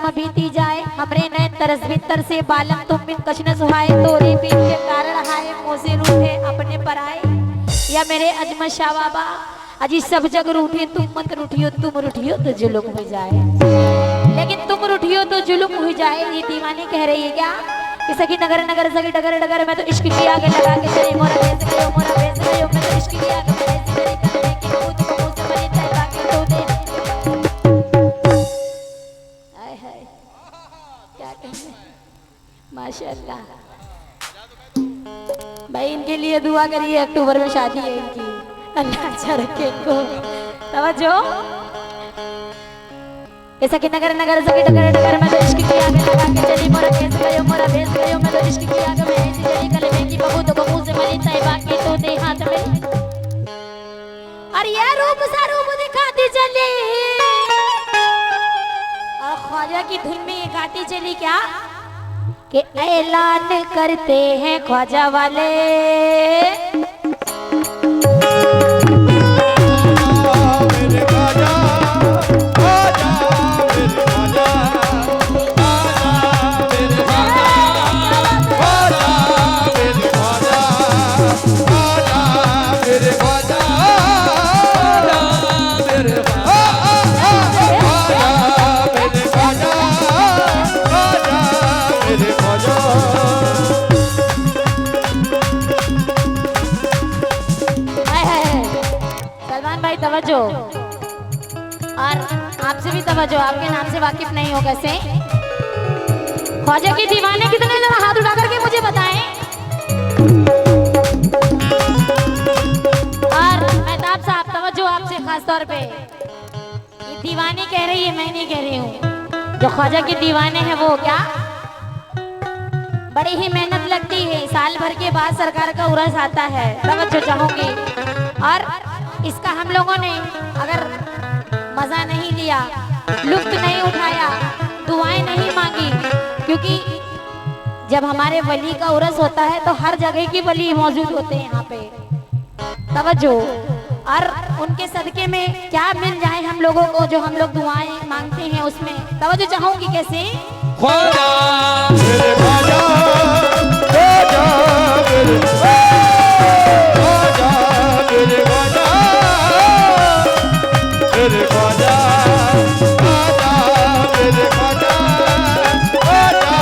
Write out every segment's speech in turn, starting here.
सम बीती जाए, हमरे नए तरस भीतर से बालम तुम बिन कछ न सुहाए, तोरे पीठ के कारण हाय मोसे रूठे अपने पर आए। या मेरे अजमत शाह बाबा, अजी सब जग रूठे तुम मत रूठियो, तुम रूठियो तो जुल्म हो जाए, लेकिन तुम रूठियो तो जुल्म हो जाए। ये दीवानी कह रही है क्या कि सखी नगर नगर सखी डगर डगर, मैं तो इश्क की आगे लगा के चली, मोरा बेस गयो मोरा बेस गयो, मैं तो इश्क की आगे ऐसी तेरी करने की भूत को मुंह से बनी तय बाकी तो दे। हाय हाय क्या कहने, माशाअल्लाह। भाई इनके लिए दुआ करिए, अक्टूबर में शादी है इनकी, अल्लाह अच्छा रखे इनको। तवज्जो, ऐसा कि नगर नगर सके डगर डगर, मैं तो इश्क की आगे लगा के चली, मोरा बेस गयो मोरा बेस गयो, मैं तो इश्क की आगे में ऐसी तेरी कलमे की बबूत को मुंह से बनी तय बाकी तो दे हाथ में। और ये रूप सा रूप दिखाती चली, और ख्वाजा की धुन में ये गाती चली क्या कि ऐलान करते हैं ख्वाजा वाले, तवज्जो, और आपसे भी तवज्जो, आपके नाम से वाकिफ नहीं हो कैसे? ख्वाजा के दीवाने कितने लोग हाथ उठा करके मुझे बताएं। और मेहताब साहब तवज्जो आपसे खास तौर पे, ये दीवानी कह रही है, मैं नहीं कह रही हूँ। जो ख्वाजा के दीवाने हैं वो क्या बड़ी ही मेहनत लगती है, साल भर के बाद सरकार का उरस आता है। तवज्जो चाहूंगी, और इसका हम लोगों ने अगर मजा नहीं लिया, लुत्फ नहीं उठाया, दुआएं नहीं मांगी, क्योंकि जब हमारे वली का उरस होता है तो हर जगह की वली मौजूद होते हैं यहाँ पे। तवज्जो, और उनके सदके में क्या मिल जाए हम लोगों को जो हम लोग दुआएं मांगते हैं उसमें। तवज्जो चाहूंगी कैसे? ख्वाजा मेरे ख्वाजा, ख्वाजा मेरे ख्वाजा, मेरे ख्वाजा मेरे ख्वाजा, ख्वाजा मेरे ख्वाजा, ख्वाजा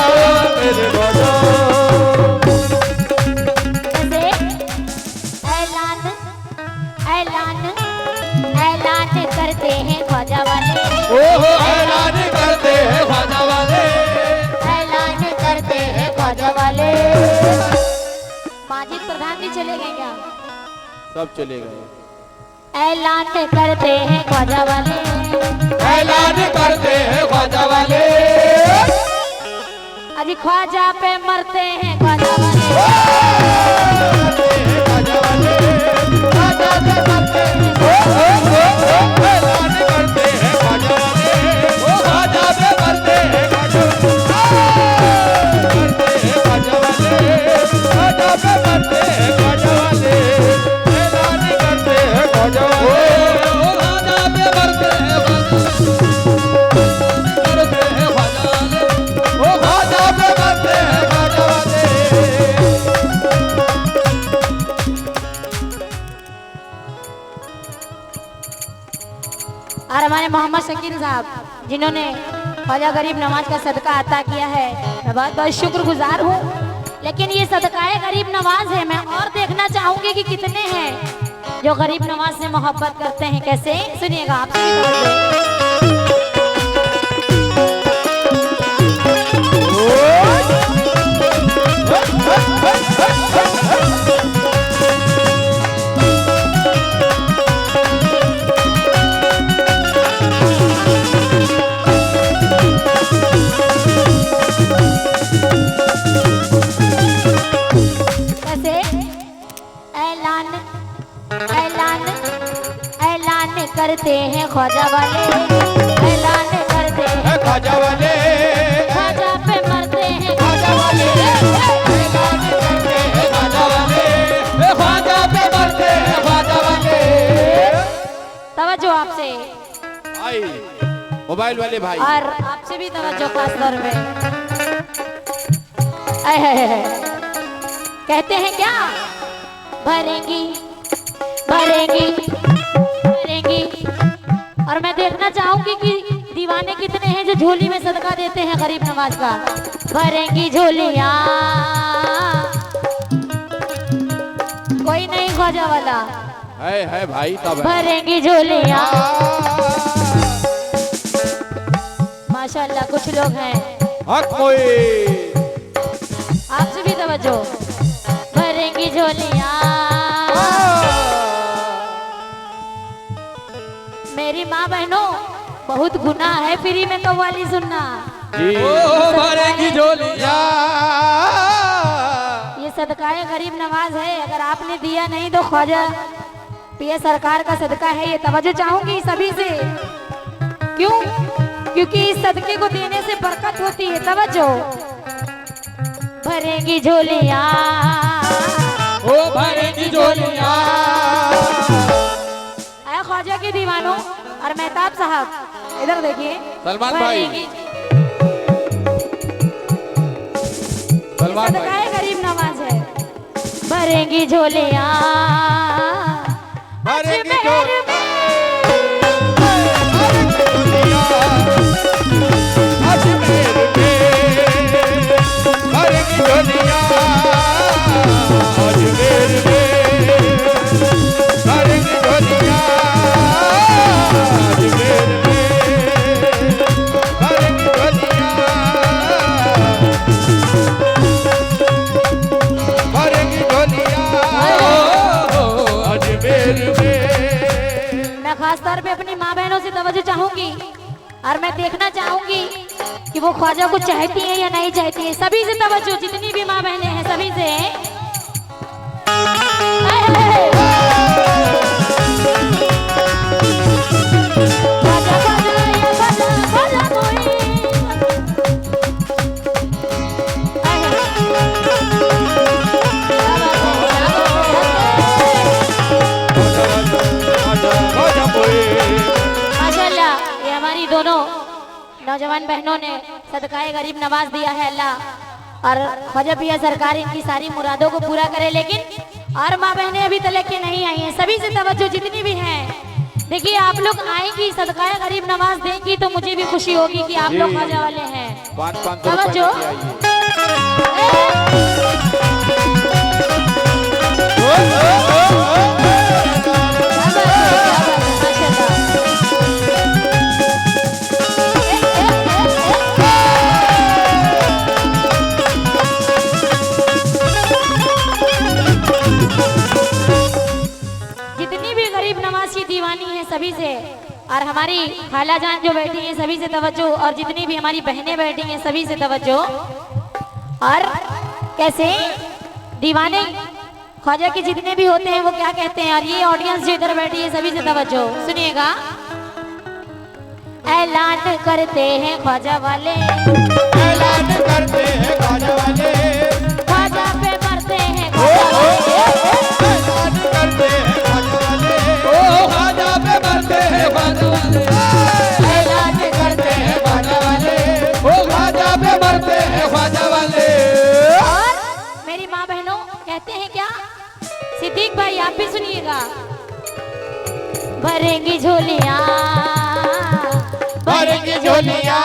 मेरे ख्वाजा। ऐलान ऐलान ऐलान करते हैं ख्वाजा वाले, ओहो ऐलान करते हैं ख्वाजा वाले, ऐलान करते हैं ख्वाजा वाले। माजिद प्रधान जी चले गए क्या? सब चले गए। ऐलान करते हैं ख्वाजा वाले, ऐलान करते हैं ख्वाजा वाले, अभी ख्वाजा पे मरते हैं ख्वाजा वाले, ख्वाजा वाले, ख्वाजा पे मरते हैं, ऐलान करते हैं ख्वाजा वाले, ख्वाजा पे मरते हैं, ख्वाजा वाले, ख्वाजा पे मरते हैं ख्वाजा वाले, ऐलान करते हैं ख्वाजा वाले, ख्वाजा पे मरते हैं, मरते हैं ख्वाजा वाले, ख्वाजा पे मरते हैं ख्वाजा वाले। और हमारे मोहम्मद शकील साहब जिन्होंने ख्वाजा गरीब नवाज का सदका अता किया है, मैं बहुत बहुत शुक्रगुजार हूँ। लेकिन ये सदकाए गरीब नवाज है, मैं और देखना चाहूंगी कि कितने हैं जो गरीब नवाज से मोहब्बत करते हैं। कैसे? सुनिएगा आप करते हैं ख्वाजा वाले, ऐलान करते हैं ख्वाजा वाले, ख्वाजा पे मरते हैं ख्वाजा वाले, ऐलान करते हैं ख्वाजा वाले, ख्वाजा पे मरते हैं ख्वाजा वाले। तवज्जो आपसे भाई, मोबाइल वाले भाई, और आपसे आपसे भी तवज्जो खास तौर पे। आय हाय हाय। कहते हैं क्या, भरेंगी भरेंगी भरेंगी। और मैं देखना चाहूंगी कि दीवाने कितने हैं जो झोली में सदका देते हैं गरीब नवाज का। भरेंगी झोलियां, कोई नहीं ख्वाजा वाला। है भाई तब है। भरेंगी झोलियां, माशाल्लाह कुछ लोग हैं। हक कोई आपसे भी तवज्जो। भरेंगी झोलियां, मेरी माँ बहनों बहुत गुनाह है फ्री में कव्वाली सुनना। जी भरेंगी झोलियां। ये सदकाए गरीब नवाज है, अगर आपने दिया नहीं तो ख्वाजा पीए सरकार का सदका है। ये तवज्जो चाहूंगी सभी से। क्यों? क्योंकि इस सदके को देने से बरकत होती है। तवज्जो। भरेंगी झोलियां, ओ भरेंगी झोलियां। आया ख्वाजा के दीवानों और मेहताब साहब इधर देखिए। सलमान भाई। सलमान भाई सदकाए गरीब नवाज है। भरेंगी झोलियां, भरेंगी अजमेर में। मैं खास तौर पे अपनी माँ बहनों से तवज्जो चाहूंगी और मैं देखना चाहूंगी कि वो ख्वाजा को चाहती है या नहीं चाहती है। सभी से तवज्जो, जितनी भी माँ बहनें हैं सभी से। ख्वाजा ख्वाजा या ख्वाजा ख्वाजा कोई। माशाल्लाह, ये हमारी दोनों नौजवान बहनों ने सदकाए गरीब नवाज दिया है। अल्लाह और ख्वाजा पिया सरकार इनकी सारी मुरादों को पूरा करे। लेकिन और माँ बहनें अभी तक के नहीं आई हैं। सभी से तवज्जो जितनी भी हैं। देखिए आप लोग आएंगी सदकाए गरीब नवाज देंगी तो मुझे भी खुशी होगी कि आप लोग ख्वाजा वाले हैं। 500 तवज्जो। जितनी भी गरीब नवाज की दीवानी है सभी से, और हमारी खाला जान जो बैठी है सभी से तवज्जो, और जितनी भी हमारी बहनें बैठी हैं सभी से तवज्जो। और कैसे दीवाने ख्वाजा के जितने भी होते हैं वो क्या कहते हैं, और ये ऑडियंस जो इधर बैठी है सभी से तवज्जो सुनिएगा। ऐलान करते हैं ख्वाजा वाले, ऐलान करते हैं ख्वाजा वाले, ख्वाजा पे मरते हैं ख्वाजा वाले। ऐलान करते हैं ख्वाजा वाले, ओ ख्वाजा पे मरते हैं ख्वाजा वाले। ऐलान करते हैं ख्वाजा वाले, ओ ख्वाजा पे मरते हैं ख्वाजा वाले। और मेरी माँ बहनों कहते हैं क्या, सिद्दीक भाई आप भी सुनिएगा। भरेंगी झोलियां, भरेंगी झोलियां।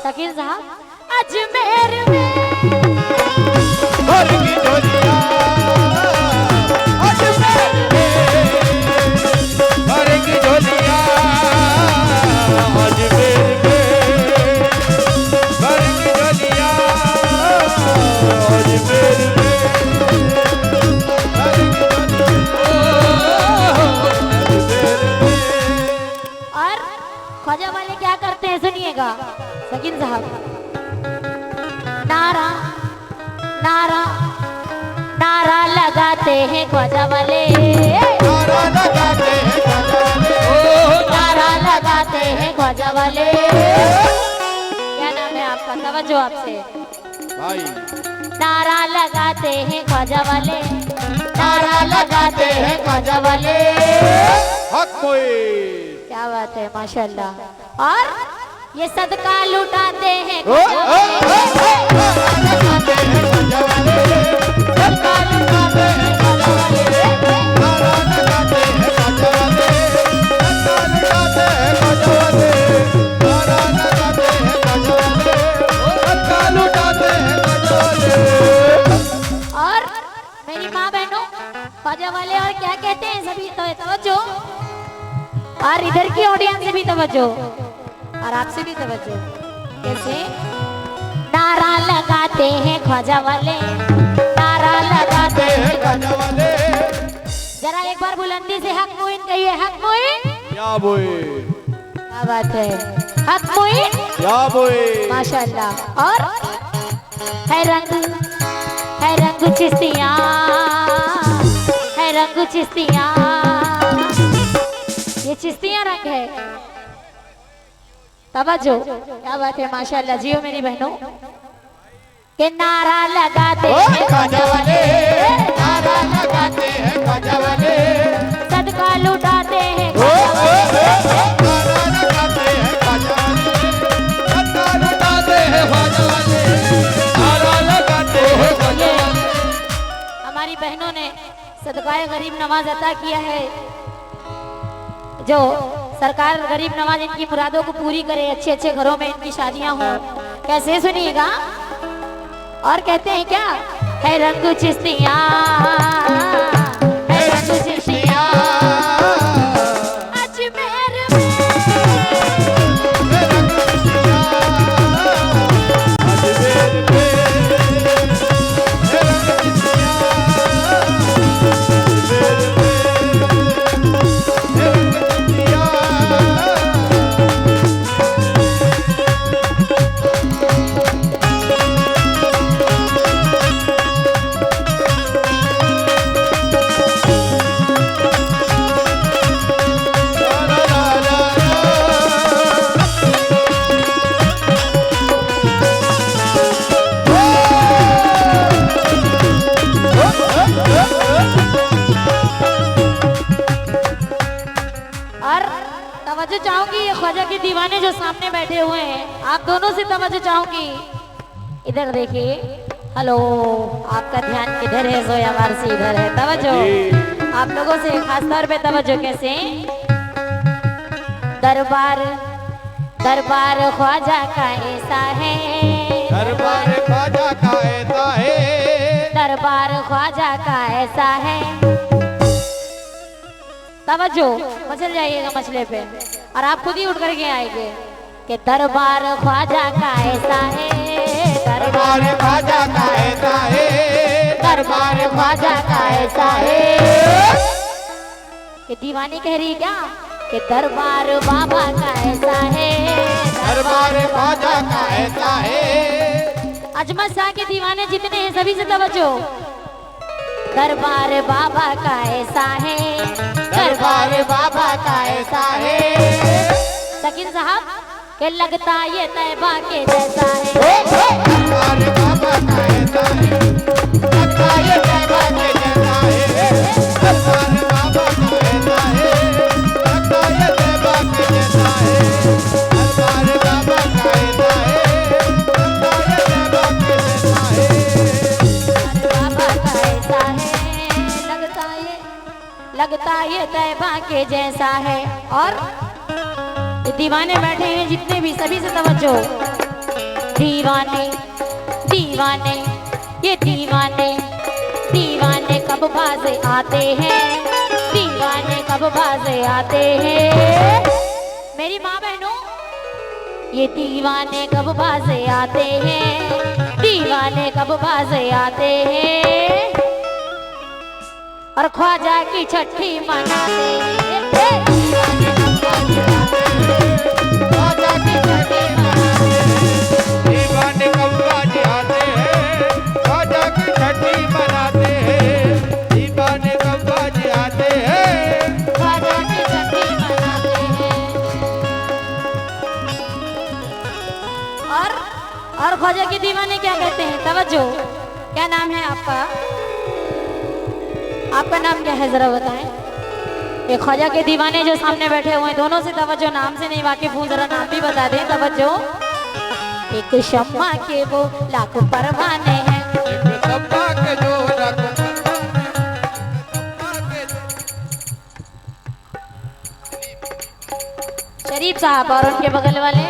शकील साहब अजमेर में। भरेंगी झोलियां, अजमेर में। भरेंगी झोलियां, अजमेर में। भरेंगी झोलियां, अजमेर में। और ख्वाजा वाले क्या करते हैं सुनिएगा शकील साहब। नारा नारा नारा लगाते हैं ख्वाजा वाले, नारा लगाते हैं ख्वाजा वाले, नारा लगाते हैं ख्वाजा वाले। क्या नाम है आपका, तवज्जो आपसे। भाई नारा लगाते हैं ख्वाजा वाले, नारा लगाते हैं ख्वाजा वाले। हक कोई। क्या बात है माशाल्लाह। और ये सदका लुटाते हैं ओ, ओ, ओ, ओ, लगाते हैं ख्वाजा वाले, सदका लुटाते हैं ख्वाजा वाले, नारा लगाते हैं ख्वाजा वाले, सदका लुटाते हैं ख्वाजा वाले, नारा लगाते हैं ख्वाजा वाले, सदका लुटाते हैं ख्वाजा वाले। और मेरी माँ बहनों ख्वाजा वाले और क्या कहते हैं सभी तो तवज्जो, और इधर की ऑडियंस से भी तवज्जो और आपसे भी तवज्जो। कैसे नारा लगाते हैं ख्वाजा वाले, नारा लगाते हैं ख्वाजा वाले, जरा एक बार बुलंदी से हक मुइन कहिए, हक मुइन। क्या बोए, क्या बात है, हक मुइन, क्या बोए, माशाल्लाह। और है रंग चिश्तियाँ, है रंग चिश्तियाँ, ये चिश्तियाँ रंग है। तवज्जो, क्या बात है, माशाल्लाह। जियो मेरी बहनों के नारा लगाते हैं ख्वाजा वाले, नारा लगाते हैं ख्वाजा वाले, सदका लुटाते हैं ओ, ओ, ओ, नारा लगाते हैं ख्वाजा वाले, सदका लुटाते हैं ख्वाजा वाले, नारा लगाते हैं ख्वाजा वाले। हमारी बहनों ने सदकाए गरीब नवाज अता किया है, जो सरकार गरीब नवाज इनकी मुरादों को पूरी करे, अच्छे अच्छे घरों में इनकी शादियां हों। कैसे सुनिएगा, और कहते हैं क्या, है रंग चिश्तियाँ, है रंग चिश्तियाँ, अजमेर में, और तवज्जो चाहूंगी ये ख्वाजा के दीवाने जो सामने बैठे हुए हैं, आप दोनों से तवज्जो चाहूंगी। इधर देखिए, हेलो, आपका ध्यान किधर है, जोया वारसी इधर है। तवज्जो आप लोगों से खास तौर पे तवज्जो। कैसे दरबार ख्वाजा का ऐसा है, दरबार ख्वाजा का ऐसा है, दरबार ख्वाजा का ऐसा है। तवज्जो, मचल जाइएगा मसले पे, और आप खुद ही उठ करके आएंगे कि दरबार ख्वाजा का ऐसा है, दरबार ख्वाजा का ऐसा है, दरबार ख्वाजा का ऐसा है। कि दीवानी कह रही क्या कि दरबार बाबा का ऐसा है, दरबार ख्वाजा का ऐसा है। अजमत शाह के दीवाने जितने हैं सभी से तवज्जो। दरबार बाबा का ऐसा है, दरबार बाबा का ऐसा है। सकीन साहब के लगता ये तैबा के जैसा है, दरबार बाबा का ऐसा है, लगता ये तैबा के जैसा है, दरबार बाबा का ऐसा है, लगता ये तैबा के जैसा है, दरबार बाबा का ऐसा है, लगता ये तैबा के जैसा है। बाबा का ऐसा है, लगता ये तैबा के जैसा है। और ये दीवाने बैठे हैं जितने भी, सभी से तवज्जो। दीवाने दीवाने ये दीवाने दीवाने कब बाजे आते हैं, दीवाने कब बाजे आते हैं। मेरी माँ बहनों, ये दीवाने कब बाजे आते हैं, दीवाने कब बाजे आते हैं। और ख्वाजा की छठी मनाते हैं, दीवाने कब बाजे आते हैं, ख्वाजा की छठी मनाते हैं। दीवाने कब बाजे आते हैं, ख्वाजा की छठी मनाते हैं, दीवाने कब बाजे आते हैं, ख्वाजा की छठी मनाते हैं। और ख्वाजा के दीवाने क्या कहते हैं, तवज्जो। क्या नाम है आपका, आपका नाम क्या है जरा बताएं। ये ख्वाजा के दीवाने जो सामने बैठे हुए हैं दोनों से तवज्जो, नाम से नहीं वाकिफ हूँ, जरा नाम भी बता दें। तवज्जो। एक शम्मा के वो लाखों परवाने हैं, शम्मा के जो लाखों शरीफ साहब और उनके बगल वाले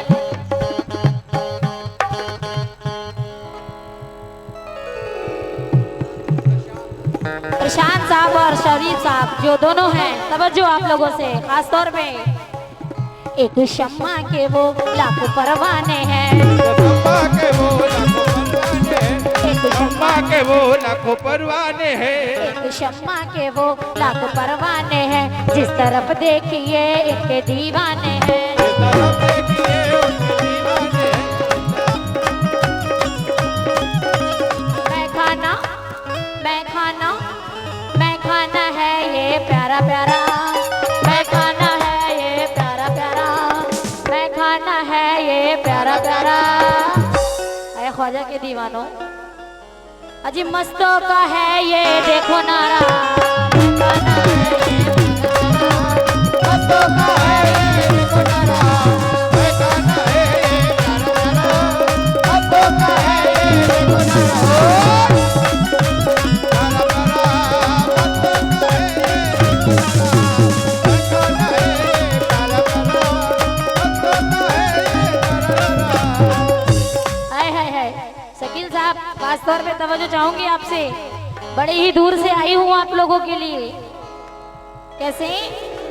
प्रशांत साहब और शरीफ साहब जो दोनों हैं, तवज्जो आप लोगों से खास तौर पे। एक शम्मा के वो लाखों परवाने हैं, शम्मा के वो लाखों परवाने हैं, एक शम्मा के वो लाखों परवाने हैं, एक शम्मा के वो लाखों परवाने हैं, जिस तरफ देखिए इनके दीवाने हैं। जिस तरफ देखिए उनके दीवाने हैं। मैं खाना मैं खाना मैं खाना है ये प्यारा प्यारा, मैं खाना है ये प्यारा प्यारा, मैं खाना है ये प्यारा प्यारा। अरे ख्वाजा के दीवानों, अजी मस्तों का है ये देखो नारा, मैं खाना है ये मस्तों का है ये देखो नारा, मैं खाना है ये प्यारा प्यारा, मस्तों का है ये देखो नारा, प्यारा प्यारा, मस्तों का है ये देखो नारा, मैं खाना है ये प्यारा प्यारा, मस्तों का है ये नारा। है शकील साहब, खास तौर पे तवज्जो चाहूंगी आपसे, बड़े ही दूर से आई हूँ आप लोगों के लिए। कैसे?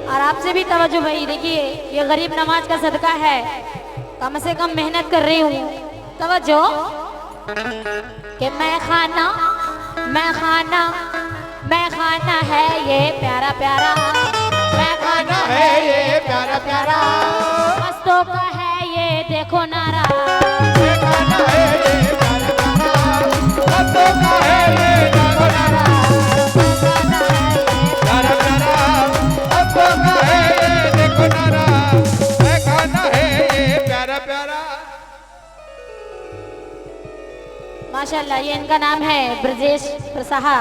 और आपसे भी तवज्जो भाई, देखिए ये गरीब नवाज का सदका है, कम से कम मेहनत कर रही हूँ। तवज्जो कि मैं खाना है ये प्यारा प्यारा, मैं खाना है ये प्यारा प्यारा, मस्तों का है ये देखो नारा, मैं खाना है ये प्यारा प्यारा, मस्तों का है ये देखो नारा, प्यारा प्यारा, मस्तों का है ये देखो नारा, मैं खाना है ये प्यारा प्यारा। माशाल्लाह, ये इनका नाम है ब्रजेश प्रसाहा,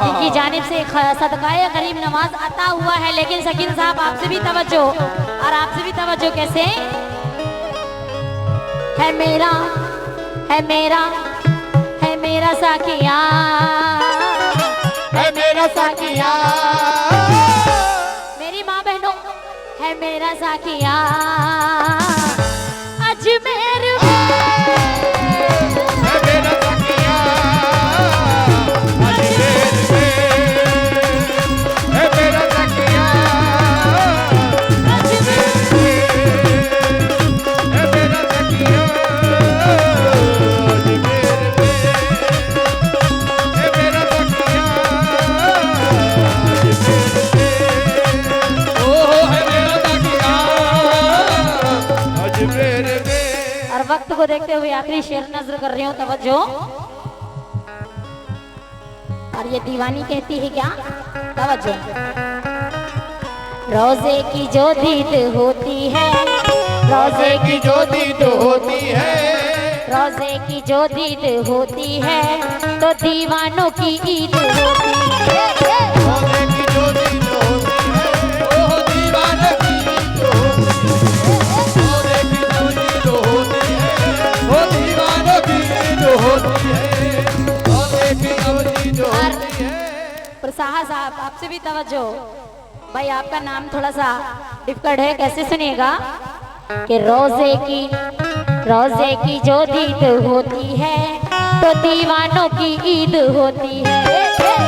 इनकी जानिब से सदकाए गरीब नवाज आता हुआ है। लेकिन शकील साहब, आपसे भी तवज्जो, और आपसे भी तवज्जो। कैसे? है मेरा साकिया, है मेरा साकिया, मेरी माँ बहनों, है मेरा साकिया अजमेर है मेरा साकिया, अजमेर में, है मेरा साकिया, अजमेर में, है मेरा साकिया, अजमेर में, है मेरा साकिया, अजमेर में, ओ है मेरा ताकिया, अजमेर में। और वक्त को देखते हुए आखिरी शेर नजर कर रही हूँ, तवज्जो। और ये दीवानी कहती है क्या? तवज्जो। रोजे की जो दीद होती है, रोजे की जो दीद होती है, रोजे की जो दीद होती है, तो दीवानों की ईद होती है। रोजे की जो दीद होती है, ओ दीवाने की रोजे की जो दीद होती है, ओ दीवानों की जो होती है, रोजे की जो दीद होती है। प्रसाहा साहब, आपसे भी तवज्जो भाई, आपका नाम थोड़ा सा डिफिकल्ट है। कैसे? सुनिएगा कि रोजे की जो दीद होती है, तो दीवानों की ईद होती है।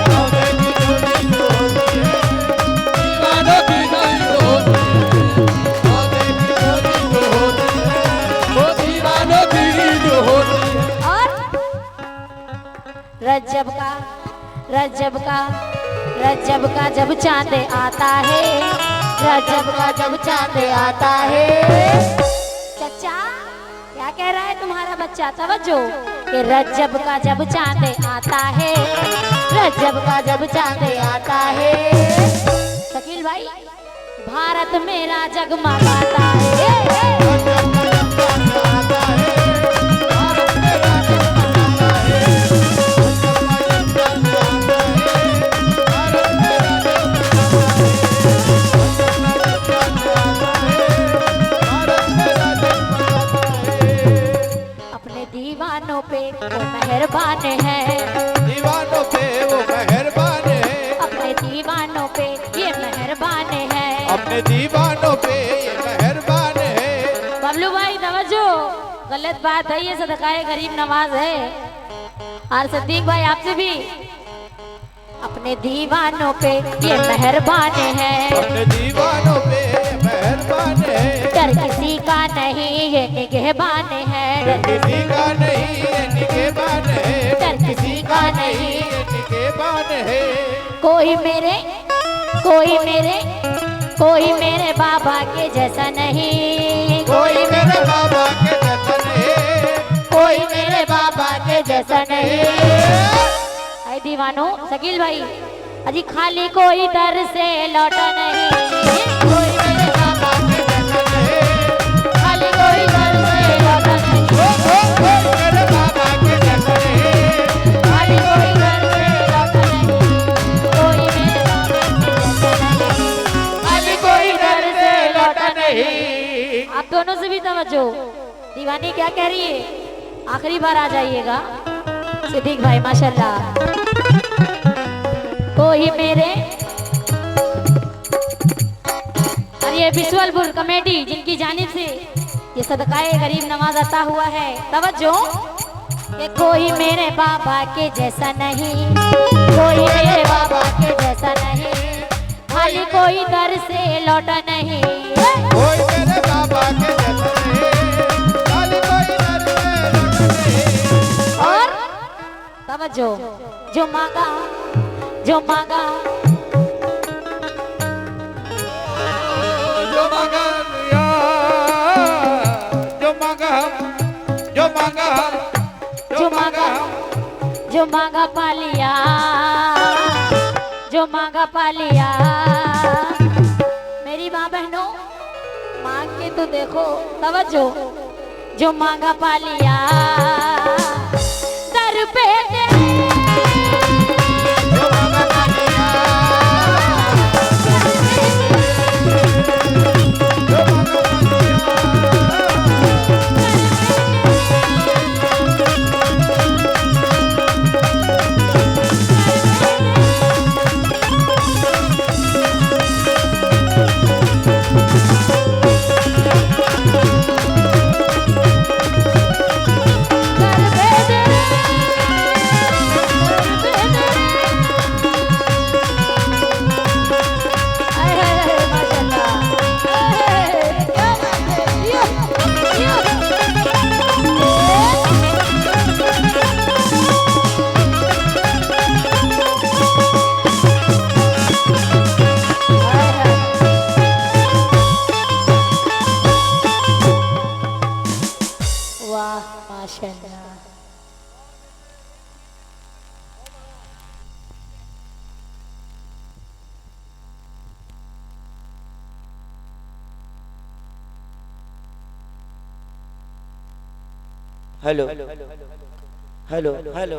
रोजे की जो दीद होती है, दीवानों की जो होती है, रोजे की जो दीद होती है, ओ दीवानों की जो होती है। और रजब का जब चांद आता है, रजब का जब चांद आता है। चचा, क्या कह रहा है तुम्हारा बच्चा? तवज्जो कि रजब का जब चांद आता है, रजब का जब चांद आता है। शकील भाई, भारत मेरा जगमगाता है। रजब का जब चांद आता है, भारत मेरा जगमगाता है, रजब का जब चांद आता है, भारत मेरा जगमगाता है। दीवानों पे वो मेहरबान है, दीवानों पे वो मेहरबान है, अपने दीवानों पे ये मेहरबान है। अपने दीवानों पे ये मेहरबान है। बबलू भाई तवज्जो, गलत बात है, ये सदकाए गरीब नवाज है। और सदीक भाई आपसे भी, अपने दीवानों पे ये मेहरबान है, अपने दीवानों पे ये मेहरबान है। डर किसी का नहीं ये निगहबान है, डर किसी का नहीं ये निगहबान है, डर किसी का नहीं। ये निगहबान है। कोई मेरे बाबा के जैसा नहीं, कोई मेरे बाबा के जैसा नहीं, कोई मेरे बाबा के जैसा नहीं। ऐ दीवानो शकील भाई, अजी खाली कोई दर से लौटा नहीं, कोई मेरे बाबा के जैसा नहीं, खाली कोई दर से लौटा नहीं, कोई मेरे बाबा के जैसा नहीं, खाली कोई दर से लौटा नहीं, कोई मेरे बाबा के जैसा नहीं, खाली कोई दर से लौटा नहीं। आप दोनों से भी तवज्जो, दीवानी क्या कह रही है? आखिरी बार आ जाइएगा सिद्दीक भाई, माशाल्लाह। कोई मेरे, और ये विजुअलपुर कमेटी जिनकी जानिब से ये सदकाए गरीब नवाज आता हुआ है, तवज्जो। कि कोई मेरे बाबा के जैसा नहीं, कोई मेरे बाबा के जैसा नहीं, खाली कोई दर से लौटा नहीं, कोई मेरे बाबा के जैसा नहीं, खाली कोई दर से लौटा नहीं। और तवज्जो, जो मांगा जो मांगा लिया, जो मांगा जो मांगा जो मांगा जो मांगा पा लिया, जो मांगा पा लिया। मेरी माँ बहनों, मांग के तो देखो, तवज्जो, जो मांगा पा लिया, दर पे जो मांगा पा लिया, जो मांगा पा वाह माशाल्लाह। Hello hello hello